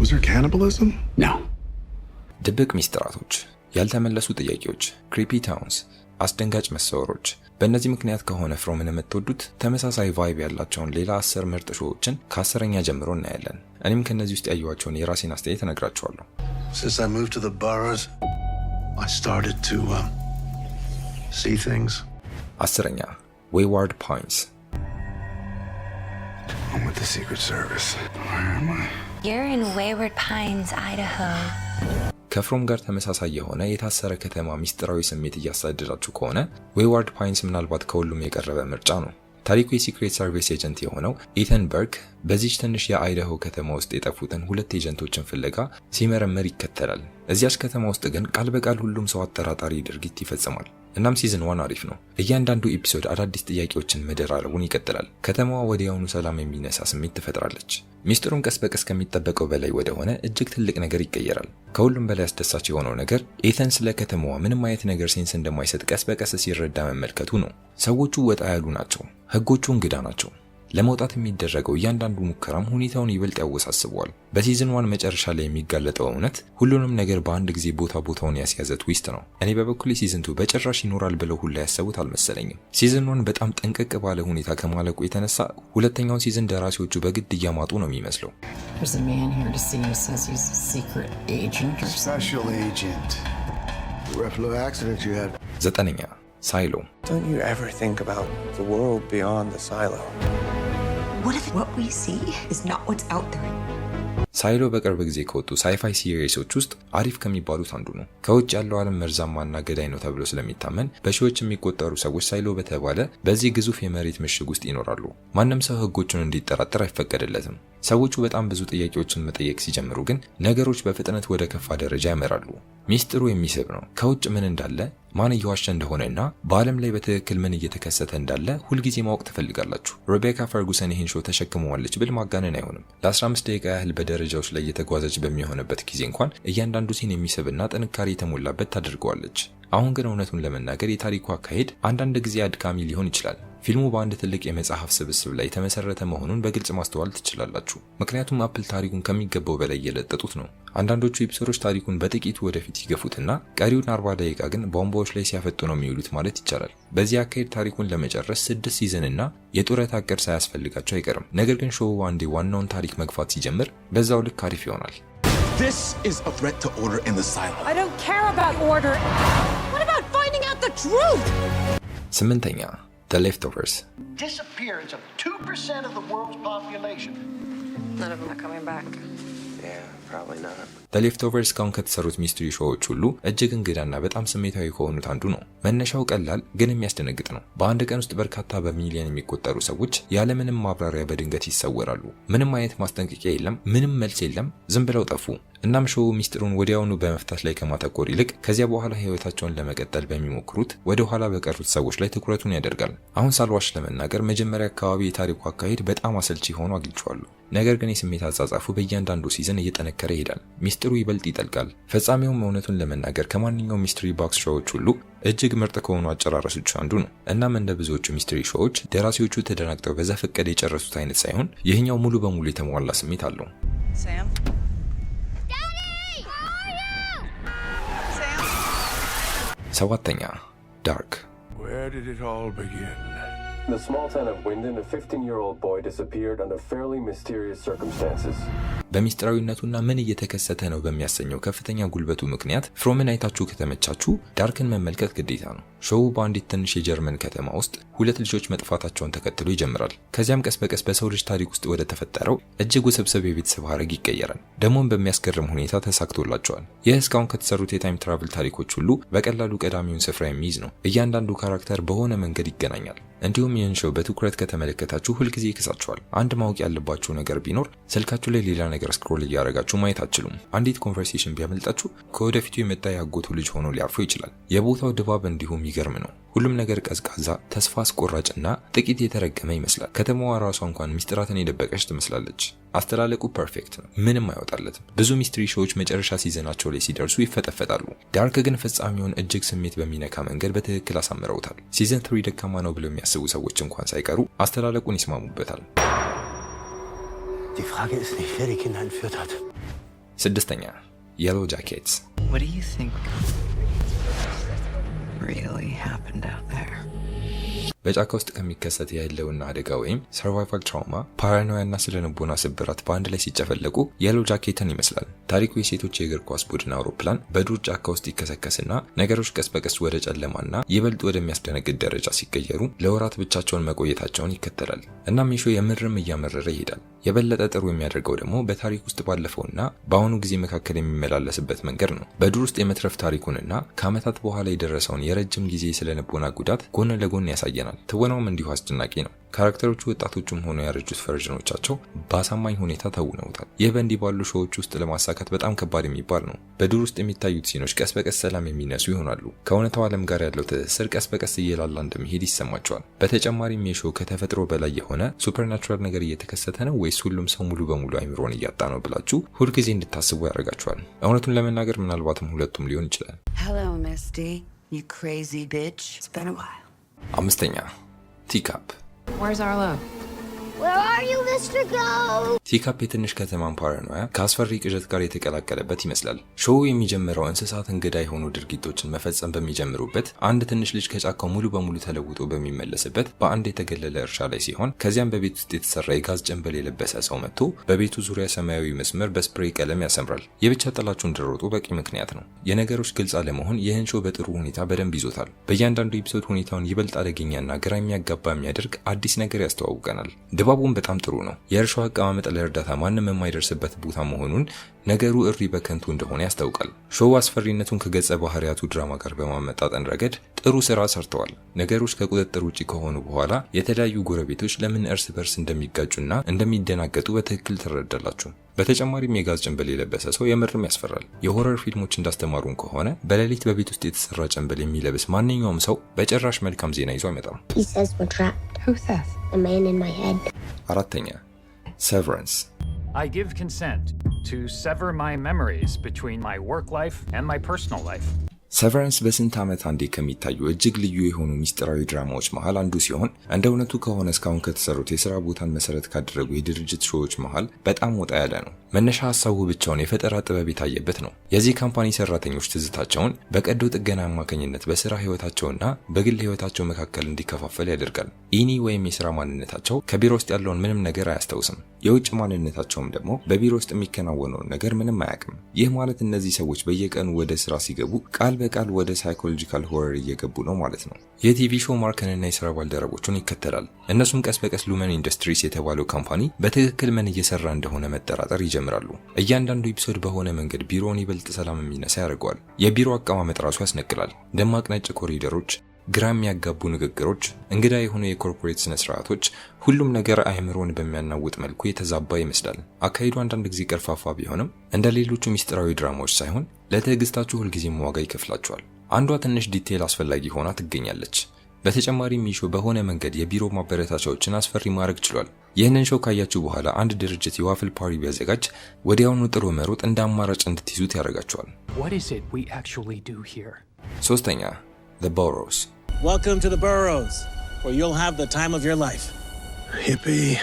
Was there cannibalism? No. ድብቅ ሚስጥራቶች፣ ያልተመለሱ ጥያቄዎች፣ ክሪፒ ታውንስ፣ አስደንጋጭ መሰወሮች። በእነዚህ ምክንያት ከሆነ ፍሮምን የምትወዱት ተመሳሳይ ቫይብ ያላቸውን ሌላ 10 ምርጥ ሾዎችን ከ10ኛ ጀምሮ እናያለን። እኔም ከነዚህ ውስጥ ያየኋቸውን የራሴን አስተያየት እነግራችኋለሁ። Since I moved to the boroughs, I started to see things. 10ኛ Wayward Pines. I'm with the Secret Service. Where am I? You're in Wayward Pines, Idaho. ከፍሮም ጋር ተመሳሳይ የሆነ የታሰረ ከተማ ሚስጥራዊ ስሜት እያሳደዳችሁ ከሆነ ዌይዋርድ ፓይንስ ምናልባት ከሁሉም የቀረበ ምርጫ ነው። ታሪኩ የሲክሬት ሰርቪስ ኤጀንት የሆነው ኢተን በርክ በዚች ትንሽ የአይዳሆ ከተማ ውስጥ የጠፉትን 2 ኤጀንቶችን ፍለጋ ሲመረምር ይከተላል። እዚያች ከተማ ውስጥ ግን ቃል በቃል ሁሉም ሰው አጠራጣሪ ድርጊት ይፈጽማል። እናም ሲዝን 1 አሪፍ ነው። እያንዳንዱ ኤፒሶድ አዳዲስ ጥያቄዎችን መደራረቡን ይቀጥላል። ከተማዋ ወዲያውኑ ሰላም የሚነሳ ስሜት ትፈጥራለች። ሚስጥሩም ቀስ በቀስ ከሚጠበቀው በላይ ወደሆነ እጅግ ትልቅ ነገር ይቀየራል። ከሁሉም በላይ አስደሳች የሆነው ነገር ኢተን ስለ ከተማዋ ምንም አይነት ነገር ሴንስ እንደማይሰጥ ቀስ በቀስ ሲረዳ መመልከቱ ነው። ሰዎቹ ወጣ ያሉ ናቸው፣ ህጎቹ እንግዳ ናቸው። ለመውጣት የሚደረገው እያንዳንዱ ሙከራም ሁኔታውን ይበልጥ ያወሳስበዋል። በሲዝን 1 መጨረሻ ላይ የሚጋለጠው እውነት ሁሉንም ነገር በአንድ ጊዜ ቦታውን ያስያዘ ትዊስት ነው። እኔ በበኩሌ ሲዝን 2 በጭራሽ ይኖራል ብለው ሁላ ያሰቡት አልመሰለኝም። ሲዝን 1 በጣም ጠንቀቅ ባለ ሁኔታ ከማለቁ የተነሳ ሁለተኛውን ሲዝን ደራሲዎቹ በግድ እያማጡ ነው የሚመስለው። ዘጠነኛ ሳይሎ። Don't you ever think about the world beyond the silo? What if what we see is not what's out there? ሳይሎ በቅርብ ጊዜ ከወጡ ሳይፋይ ሲሪሶች ውስጥ አሪፍ ከሚባሉት አንዱ ነው። ከውጭ ያለው ዓለም መርዛማና ገዳይ ነው ተብሎ ስለሚታመን በሺዎች የሚቆጠሩ ሰዎች ሳይሎ በተባለ በዚህ ግዙፍ የመሬት ምሽግ ውስጥ ይኖራሉ። ማንም ሰው ህጎቹን እንዲጠራጠር አይፈቀድለትም። ሰዎቹ በጣም ብዙ ጥያቄዎችን መጠየቅ ሲጀምሩ ግን ነገሮች በፍጥነት ወደ ከፋ ደረጃ ያመራሉ። ሚስጥሩ የሚስብ ነው። ከውጭ ምን እንዳለ፣ ማን እየዋሸ እንደሆነና በዓለም ላይ በትክክል ምን እየተከሰተ እንዳለ ሁልጊዜ ማወቅ ትፈልጋላችሁ። ሬቤካ ፈርጉሰን ይህን ሾው ተሸክመዋለች ብል ማጋነን አይሆንም። ለ15 ደቂቃ ያህል በደረጃዎች ላይ እየተጓዘች በሚሆንበት ጊዜ እንኳን እያንዳንዱ ሲን የሚስብና ጥንካሬ የተሞላበት ታደርገዋለች። አሁን ግን እውነቱን ለመናገር የታሪኩ አካሄድ አንዳንድ ጊዜ አድካሚ ሊሆን ይችላል። ፊልሙ በአንድ ትልቅ የመጽሐፍ ስብስብ ላይ የተመሰረተ መሆኑን በግልጽ ማስተዋል ትችላላችሁ። ምክንያቱም አፕል ታሪኩን ከሚገባው በላይ እየለጠጡት ነው። አንዳንዶቹ ኤፒሶዶች ታሪኩን በጥቂቱ ወደፊት ይገፉትና ቀሪውን 40 ደቂቃ ግን ቧንቧዎች ላይ ሲያፈጡ ነው የሚውሉት ማለት ይቻላል። በዚህ አካሄድ ታሪኩን ለመጨረስ 6 ሲዝን እና የጡረታ እቅድ ሳያስፈልጋቸው አይቀርም። ነገር ግን ሾው አንዴ ዋናውን ታሪክ መግፋት ሲጀምር በዛው ልክ አሪፍ ይሆናል። This is a threat to order in the silo. I don't care about order. What about finding out the truth? 8ኛ The Leftovers. Disappearance of 2% of the world's population. None of them are coming back. Yeah, probably not. The Leftovers እስካሁን ከተሰሩት ሚስትሪ ሾዎች ሁሉ እጅግ እንግዳና በጣም ስሜታዊ ከሆኑት አንዱ ነው። መነሻው ቀላል ግን የሚያስደነግጥ ነው። በአንድ ቀን ውስጥ በርካታ በሚሊዮን የሚቆጠሩ ሰዎች ያለምንም ማብራሪያ በድንገት ይሰወራሉ። ምንም አይነት ማስጠንቀቂያ የለም፣ ምንም መልስ የለም፣ ዝም ብለው ጠፉ። እናም ሾው ሚስጥሩን ወዲያውኑ በመፍታት ላይ ከማተኮር ይልቅ ከዚያ በኋላ ህይወታቸውን ለመቀጠል በሚሞክሩት ወደ ኋላ በቀሩት ሰዎች ላይ ትኩረቱን ያደርጋል። አሁን ሳልዋሽ ለመናገር መጀመሪያ አካባቢ የታሪኩ አካሄድ በጣም አሰልቺ ሆኖ አግኝቼዋለሁ። ነገር ግን የስሜት አጻጻፉ በእያንዳንዱ ሲዝን እየጠነከረ ይሄዳል። ሚስጥሩ ይበልጥ ይጠልቃል። ፈጻሚውም እውነቱን ለመናገር ከማንኛውም ሚስትሪ ቦክስ ሾዎች ሁሉ እጅግ ምርጥ ከሆኑ አጨራረሶች አንዱ ነው። እናም እንደ ብዙዎቹ ሚስትሪ ሾዎች ደራሲዎቹ ተደናግጠው በዘፈቀደ የጨረሱት አይነት ሳይሆን ይህኛው ሙሉ በሙሉ የተሟላ ስሜት አለው። Sam? 7ኛ Dark. Where did it all begin? In the small town of Wyndon, a 15-year-old boy disappeared under fairly mysterious circumstances. በሚስጥራዊነቱና ምን እየተከሰተ ነው በሚያሰኘው ከፍተኛ ጉልበቱ ምክንያት ፍሮምን አይታችሁ ከተመቻችሁ ዳርክን መመልከት ግዴታ ነው። ሾው በአንዲት ትንሽ የጀርመን ከተማ ውስጥ 2 ልጆች መጥፋታቸውን ተከትሎ ይጀምራል። ከዚያም ቀስ በቀስ በሰው ልጅ ታሪክ ውስጥ ወደ ተፈጠረው እጅግ ውስብስብ የቤተሰብ ሐረግ ይቀየራል። ደግሞም በሚያስገርም ሁኔታ ተሳክቶላቸዋል። ይህ እስካሁን ከተሰሩት የታይም ትራቭል ታሪኮች ሁሉ በቀላሉ ቀዳሚውን ስፍራ የሚይዝ ነው። እያንዳንዱ ካራክተር በሆነ መንገድ ይገናኛል። እንዲሁም ይህን ሾው በትኩረት ከተመለከታችሁ ሁልጊዜ ይክሳችኋል። አንድ ማወቅ ያለባችሁ ነገር ቢኖር ስልካችሁ ላይ ሌላ ነገር ስክሮል እያደረጋችሁ ማየት አትችሉም። አንዲት ኮንቨርሴሽን ቢያመልጣችሁ ከወደፊቱ የመጣ ያጎቱ ልጅ ሆኖ ሊያርፉ ይችላል። የቦታው ድባብ እንዲሁም ይገርም ነው። ሁሉም ነገር ቀዝቃዛ፣ ተስፋ አስቆራጭና ጥቂት የተረገመ ይመስላል። ከተማዋ ራሷ እንኳን ሚስጥራትን የደበቀች ትመስላለች። አስተላለቁ ፐርፌክት ነው፣ ምንም አይወጣለትም። ብዙ ሚስትሪ ሾዎች መጨረሻ ሲዘናቸው ላይ ሲደርሱ ይፈጠፈጣሉ። ዳርክ ግን ፍጻሜውን እጅግ ስሜት በሚነካ መንገድ በትክክል አሳምረውታል። ሲዝን 3 ደካማ ነው ብለው የሚያስቡ ሰዎች እንኳን ሳይቀሩ አስተላለቁን ይስማሙበታል። Die Frage ist nicht, wer die Kinder entführt hat. ስድስተኛ Yellow Jackets። What do you think really happened out there? በጫካ ውስጥ ከሚከሰት የህልውና አደጋ ወይም ሰርቫይቫል ትራውማ፣ ፓራኖያና ስለንቦና ስብራት በአንድ ላይ ሲጨፈለቁ የሎ ጃኬትን ይመስላል። ታሪኩ የሴቶች የእግር ኳስ ቡድን አውሮፕላን በዱር ጫካ ውስጥ ይከሰከስና ነገሮች ቀስ በቀስ ወደ ጨለማና ይበልጥ ወደሚያስደነግጥ ደረጃ ሲቀየሩ ለወራት ብቻቸውን መቆየታቸውን ይከተላል። እናም ይሾ የምርም እያመረረ ይሄዳል። የበለጠ ጥሩ የሚያደርገው ደግሞ በታሪክ ውስጥ ባለፈውና በአሁኑ ጊዜ መካከል የሚመላለስበት መንገድ ነው። በዱር ውስጥ የመትረፍ ታሪኩንና ከዓመታት በኋላ የደረሰውን የረጅም ጊዜ ስለንቦና ጉዳት ጎን ለጎን ያሳየናል። ትወናውም እንዲሁ አስደናቂ ነው። ካራክተሮቹ ወጣቶቹም ሆነው ያረጁት ቨርዥኖቻቸው በአሳማኝ ሁኔታ ተውነውታል። ይህ በእንዲህ ባሉ ሾዎች ውስጥ ለማሳካት በጣም ከባድ የሚባል ነው። በዱር ውስጥ የሚታዩት ሲኖች ቀስ በቀስ ሰላም የሚነሱ ይሆናሉ። ከእውነታው ዓለም ጋር ያለው ትስስር ቀስ በቀስ እየላላ እንደሚሄድ ይሰማቸዋል። በተጨማሪም የሾው ከተፈጥሮ በላይ የሆነ ሱፐርናቹራል ነገር እየተከሰተ ነው ወይስ ሁሉም ሰው ሙሉ በሙሉ አይምሮን እያጣ ነው ብላችሁ ሁልጊዜ እንድታስቡ ያደርጋችኋል። እውነቱን ለመናገር ምናልባትም ሁለቱም ሊሆን ይችላል። Hello, Misty. You crazy bitch. It's been a while. አምስተኛ ቲካፕ። Where's Arlo? Where are you, Mr. Go? ቲካፕ የትንሽ ከተማን ፓራኖያ ከአስፈሪ ቅዠት ጋር የተቀላቀለበት ይመስላል። ሾው የሚጀምረው እንስሳት እንግዳ የሆኑ ድርጊቶችን መፈጸም በሚጀምሩበት አንድ ትንሽ ልጅ ከጫካው ሙሉ በሙሉ ተለውጦ በሚመለስበት በአንድ የተገለለ እርሻ ላይ ሲሆን ከዚያም በቤት ውስጥ የተሰራ የጋዝ ጭንብል የለበሰ ሰው መጥቶ በቤቱ ዙሪያ ሰማያዊ መስመር በስፕሬይ ቀለም ያሰምራል። የብቻ ጥላችሁ እንድሮጡ በቂ ምክንያት ነው። የነገሮች ግልጽ አለመሆን ይህን ሾው በጥሩ ሁኔታ በደንብ ይዞታል። በእያንዳንዱ ኤፒሶድ ሁኔታውን ይበልጥ አደገኛና ግራ የሚያጋባ የሚያደርግ አዲስ ነገር ያስተዋውቀናል። ድባቡም በጣም ጥሩ ነው። የእርሻው አቀማመጥ ለእርዳታ ማንም የማይደርስበት ቦታ መሆኑን ነገሩ እሪ በከንቱ እንደሆነ ያስታውቃል። ሾው አስፈሪነቱን ከገጸ ባህሪያቱ ድራማ ጋር በማመጣጠን ረገድ ጥሩ ስራ ሰርተዋል። ነገሮች ከቁጥጥር ውጪ ከሆኑ በኋላ የተለያዩ ጎረቤቶች ለምን እርስ በርስ እንደሚጋጩና እንደሚደናገጡ በትክክል ትረዳላችሁ። በተጨማሪም የጋዝ ጭንብል የለበሰ ሰው የምርም ያስፈራል። የሆረር ፊልሞች እንዳስተማሩን ከሆነ በሌሊት በቤት ውስጥ የተሰራ ጭንብል የሚለብስ ማንኛውም ሰው በጭራሽ መልካም ዜና ይዞ አይመጣም። He says we're trapped. Who says? The man in my head. አራተኛ Severance። I give consent to sever my memories between my work life and my personal life. ሰቨረንስ በስንት ዓመት አንዴ ከሚታዩ እጅግ ልዩ የሆኑ ሚስጥራዊ ድራማዎች መሃል አንዱ ሲሆን እንደ እውነቱ ከሆነ እስካሁን ከተሰሩት የሥራ ቦታን መሰረት ካደረጉ የድርጅት ሾዎች መሃል በጣም ወጣ ያለ ነው። መነሻ ሐሳቡ ብቻውን የፈጠራ ጥበብ የታየበት ነው። የዚህ ካምፓኒ ሰራተኞች ትዝታቸውን በቀዶ ጥገና አማካኝነት በሥራ ህይወታቸውና በግል ህይወታቸው መካከል እንዲከፋፈል ያደርጋል። ኢኒ ወይም የሥራ ማንነታቸው ከቢሮ ውስጥ ያለውን ምንም ነገር አያስታውስም። የውጭ ማንነታቸውም ደግሞ በቢሮ ውስጥ የሚከናወነውን ነገር ምንም አያውቅም። ይህ ማለት እነዚህ ሰዎች በየቀኑ ወደ ሥራ ሲገቡ ቃል በቃል ወደ ሳይኮሎጂካል ሆረር እየገቡ ነው ማለት ነው። የቲቪ ሾው ማርክንና የሥራ ባልደረቦቹን ይከተላል። እነሱም ቀስ በቀስ ሉመን ኢንዱስትሪስ የተባለው ካምፓኒ በትክክል ምን እየሰራ እንደሆነ መጠራጠር ይጀምራሉ። እያንዳንዱ ኤፒሶድ በሆነ መንገድ ቢሮውን ይበልጥ ሰላም የሚነሳ ያደርገዋል። የቢሮ አቀማመጥ ራሱ ያስነቅላል። ደማቅ ነጭ ኮሪደሮች፣ ግራ የሚያጋቡ ንግግሮች፣ እንግዳ የሆኑ የኮርፖሬት ስነ ስርዓቶች፣ ሁሉም ነገር አእምሮን በሚያናውጥ መልኩ የተዛባ ይመስላል። አካሄዱ አንዳንድ ጊዜ ቀርፋፋ ቢሆንም እንደ ሌሎቹ ሚስጥራዊ ድራማዎች ሳይሆን ለትዕግስታችሁ ሁልጊዜም ዋጋ ይከፍላችኋል። አንዷ ትንሽ ዲቴል አስፈላጊ ሆና ትገኛለች። በተጨማሪም ይህ ሾው በሆነ መንገድ የቢሮ ማበረታቻዎችን አስፈሪ ማድረግ ችሏል። ይህንን ሾው ካያችሁ በኋላ አንድ ድርጅት የዋፍል ፓርቲ ቢያዘጋጅ ወዲያውኑ ጥሎ መሮጥ እንደ አማራጭ እንድትይዙት ያደርጋችኋል። What is it we actually do here? ሶስተኛ The Burrows. Welcome to the Burrows, where you'll have the time of your life. Hippie.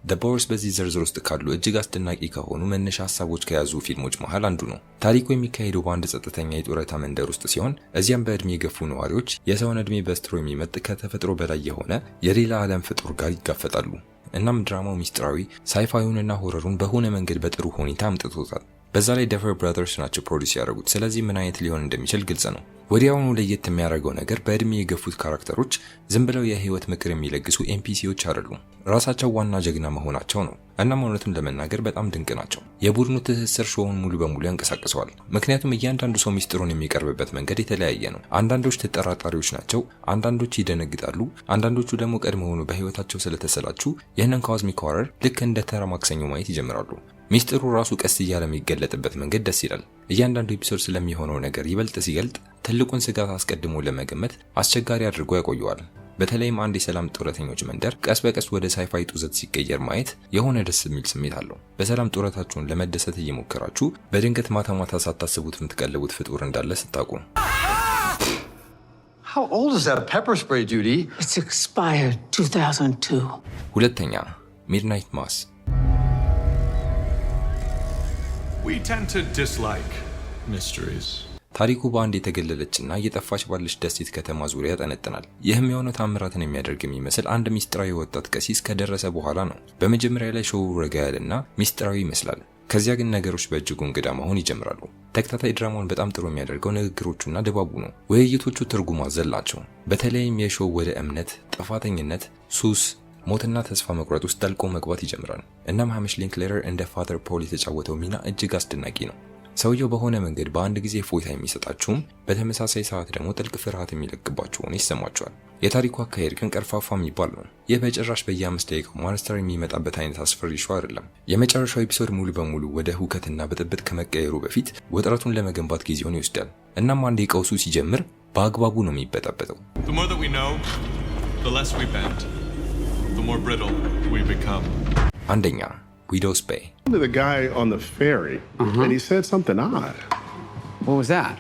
The Burrows በዚህ ዝርዝር ውስጥ ካሉ እጅግ አስደናቂ ከሆኑ መነሻ ሀሳቦች ከያዙ ፊልሞች መሃል አንዱ ነው። ታሪኩ የሚካሄደው በአንድ ጸጥተኛ የጡረታ መንደር ውስጥ ሲሆን እዚያም በእድሜ የገፉ ነዋሪዎች የሰውን እድሜ በስትሮ የሚመጥ ከተፈጥሮ በላይ የሆነ የሌላ ዓለም ፍጡር ጋር ይጋፈጣሉ። እናም ድራማው ሚስጥራዊ ሳይፋዩንና ሆረሩን በሆነ መንገድ በጥሩ ሁኔታ አምጥቶታል። በዛ ላይ ደፈር ብራዘርስ ናቸው ፕሮዲዩስ ያደረጉት። ስለዚህ ምን አይነት ሊሆን እንደሚችል ግልጽ ነው። ወዲያውኑ ለየት የሚያደርገው ነገር በእድሜ የገፉት ካራክተሮች ዝም ብለው የህይወት ምክር የሚለግሱ ኤንፒሲዎች አይደሉም። ራሳቸው ዋና ጀግና መሆናቸው ነው። እናም እውነቱን ለመናገር በጣም ድንቅ ናቸው። የቡድኑ ትስስር ሾውን ሙሉ በሙሉ ያንቀሳቅሰዋል። ምክንያቱም እያንዳንዱ ሰው ሚስጥሩን የሚቀርብበት መንገድ የተለያየ ነው። አንዳንዶች ተጠራጣሪዎች ናቸው፣ አንዳንዶች ይደነግጣሉ፣ አንዳንዶቹ ደግሞ ቀድሞውኑ በህይወታቸው ስለተሰላችሁ ይህንን ኮዝሚክ ሆረር ልክ እንደ ተራ ማክሰኞ ማየት ይጀምራሉ። ሚስጥሩ ራሱ ቀስ እያለ የሚገለጥበት መንገድ ደስ ይላል። እያንዳንዱ ኤፒሶድ ስለሚሆነው ነገር ይበልጥ ሲገልጥ ትልቁን ስጋት አስቀድሞ ለመገመት አስቸጋሪ አድርጎ ያቆየዋል። በተለይም አንድ የሰላም ጡረተኞች መንደር ቀስ በቀስ ወደ ሳይፋይ ጡዘት ሲቀየር ማየት የሆነ ደስ የሚል ስሜት አለው። በሰላም ጡረታችሁን ለመደሰት እየሞከራችሁ በድንገት ማታ ማታ ሳታስቡት የምትቀልቡት ፍጡር እንዳለ ስታውቁ። How old is that pepper spray, Judy? It's expired 2002. ሁለተኛ ሚድናይት ማስ። We tend to dislike mysteries. ታሪኩ በአንድ የተገለለችና እየጠፋች ባለች ደሴት ከተማ ዙሪያ ያጠነጥናል። ይህም የሆነው ታምራትን የሚያደርግ የሚመስል አንድ ሚስጥራዊ ወጣት ቀሲስ ከደረሰ በኋላ ነው። በመጀመሪያ ላይ ሾው ረጋ ያለና ሚስጥራዊ ይመስላል። ከዚያ ግን ነገሮች በእጅጉ እንግዳ መሆን ይጀምራሉ። ተከታታይ ድራማውን በጣም ጥሩ የሚያደርገው ንግግሮቹና ድባቡ ነው። ውይይቶቹ ትርጉም አዘል ናቸው። በተለይም የሾው ወደ እምነት፣ ጥፋተኝነት፣ ሱስ፣ ሞትና ተስፋ መቁረጥ ውስጥ ጠልቆ መግባት ይጀምራል። እናም ሃሚሽ ሊንክሌተር እንደ ፋዘር ፖል የተጫወተው ሚና እጅግ አስደናቂ ነው። ሰውየው በሆነ መንገድ በአንድ ጊዜ ፎይታ የሚሰጣችሁም በተመሳሳይ ሰዓት ደግሞ ጥልቅ ፍርሃት የሚለቅባችሁ ሆኖ ይሰማችኋል። የታሪኩ አካሄድ ግን ቀርፋፋ የሚባል ነው። ይህ በጭራሽ በየ5 ደቂቃው ማንስተር የሚመጣበት አይነት አስፈሪ ሾው አይደለም። የመጨረሻው ኤፒሶድ ሙሉ በሙሉ ወደ ሁከትና ብጥብጥ ከመቀየሩ በፊት ውጥረቱን ለመገንባት ጊዜውን ይወስዳል። እናም አንዴ ቀውሱ ሲጀምር በአግባቡ ነው የሚበጣበጠው። The more that we know, the less we bend, the more brittle we become. አንደኛ Widow's Bay. The guy on the ferry, and he said something odd. What was that?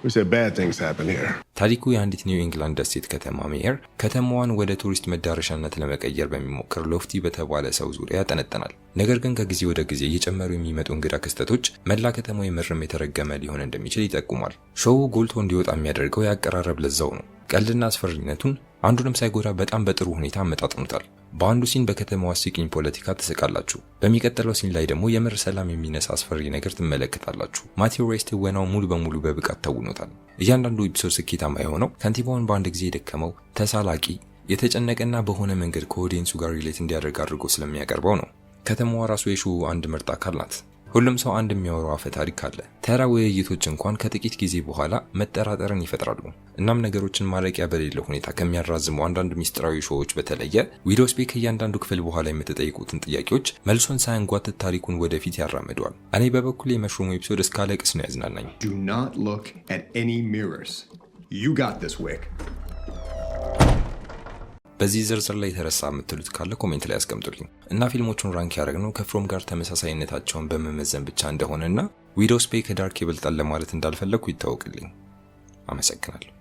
We said bad things happen here. ታሪኩ የአንዲት ኒው ኢንግላንድ ደሴት ከተማ ሜየር ከተማዋን ወደ ቱሪስት መዳረሻነት ለመቀየር በሚሞክር ሎፍቲ በተባለ ሰው ዙሪያ ያጠነጥናል። ነገር ግን ከጊዜ ወደ ጊዜ እየጨመሩ የሚመጡ እንግዳ ክስተቶች መላ ከተማው የምርም የተረገመ ሊሆን እንደሚችል ይጠቁማል። ሾው ጎልቶ እንዲወጣ የሚያደርገው ያቀራረብ ለዛው ነው። ቀልድና አስፈሪነቱን አንዱንም ሳይጎዳ በጣም በጥሩ ሁኔታ አመጣጥኑታል። በአንዱ ሲን በከተማዋ አስቂኝ ፖለቲካ ትስቃላችሁ። በሚቀጥለው ሲን ላይ ደግሞ የምር ሰላም የሚነሳ አስፈሪ ነገር ትመለከታላችሁ። ማቴው ሬስ ትወናው ሙሉ በሙሉ በብቃት ተውኖታል። እያንዳንዱ ኤፒሶድ ስኬታማ የሆነው ከንቲባውን በአንድ ጊዜ የደከመው ተሳላቂ፣ የተጨነቀና በሆነ መንገድ ከኦዲየንሱ ጋር ሪሌት እንዲያደርግ አድርጎ ስለሚያቀርበው ነው። ከተማዋ ራሱ የሾው አንድ ምርጥ አካል ናት። ሁሉም ሰው አንድ የሚያወራው አፈ ታሪክ አለ። ተራ ውይይቶች እንኳን ከጥቂት ጊዜ በኋላ መጠራጠርን ይፈጥራሉ። እናም ነገሮችን ማለቂያ በሌለው ሁኔታ ከሚያራዝሙ አንዳንድ ሚስጥራዊ ሾዎች በተለየ ዊዶውስ ቤይ ከእያንዳንዱ ክፍል በኋላ የምትጠይቁትን ጥያቄዎች መልሶን ሳያንጓትት ታሪኩን ወደፊት ያራምደዋል። እኔ በበኩሌ የመሽሩሙ ኤፒሶድ እስካለቅስ ነው ያዝናናኝ። Do not look at any mirrors. You got this, Wick. በዚህ ዝርዝር ላይ የተረሳ የምትሉት ካለ ኮሜንት ላይ አስቀምጡልኝ። እና ፊልሞቹን ራንክ ያደረግነው ከፍሮም ጋር ተመሳሳይነታቸውን በመመዘን ብቻ እንደሆነና ዊዶውስ ቤይ ከዳርክ ይበልጣል ለማለት እንዳልፈለኩ ይታወቅልኝ። አመሰግናለሁ።